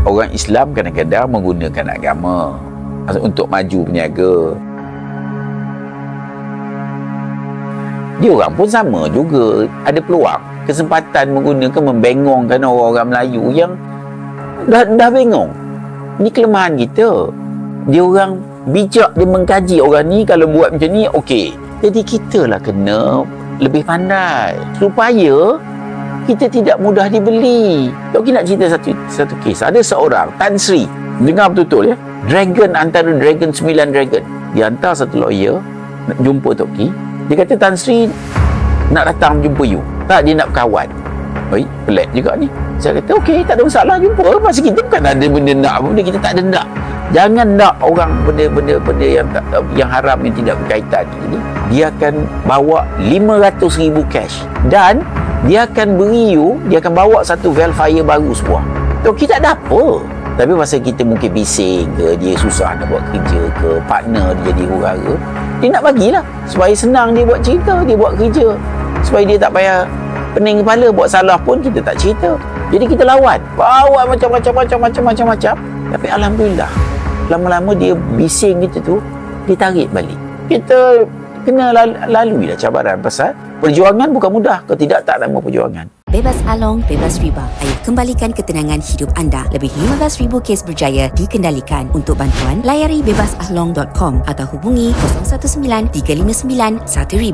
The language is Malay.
Orang Islam kadang-kadang menggunakan agama untuk maju berniaga. Dia orang pun sama juga, ada peluang, kesempatan menggunakan, membengongkan orang-orang Melayu yang dah bengong. Ni kelemahan kita. Dia orang bijak, dia mengkaji orang ni kalau buat macam ni okey. Jadi kita lah kena lebih pandai supaya kita tidak mudah dibeli. Tok nak cerita satu kes. Ada seorang Tan Sri, dengar betul-betul ya. Dragon, antara dragon 9 dragon. Dia hantar satu lawyer nak jumpa Tok Ki. Dia kata Tan Sri nak datang jumpa you. Tak, dia nak berkawan. Oi, pelik juga ni. Saya kata okey, tak ada masalah, jumpa. Pasal kita bukan ada benda nak apa, kita tak ada nak. Jangan nak orang benda yang haram yang tidak berkaitan ini. Dia akan bawa 500,000 cash dan dia akan beri you, dia akan bawa satu Velfire baru semua. Tok kita tak ada apa. Tapi masa kita mungkin bising ke, dia susah nak buat kerja ke, partner dia jadi huru-hara, dia nak bagilah supaya senang dia buat cerita, dia buat kerja, supaya dia tak payah pening kepala, buat salah pun kita tak cerita. Jadi kita lawan, bawa macam-macam. Tapi alhamdulillah, lama-lama dia bising kita tu, dia tarik balik. Kita kena laluilah cabaran, pasal perjuangan bukan mudah. Kalau tidak, tak nama perjuangan. Bebas Along, bebas riba. Ayo kembalikan ketenangan hidup anda. Lebih 15,000 kes berjaya dikendalikan. Untuk bantuan, layari bebasahlong.com atau hubungi 019 359 1000.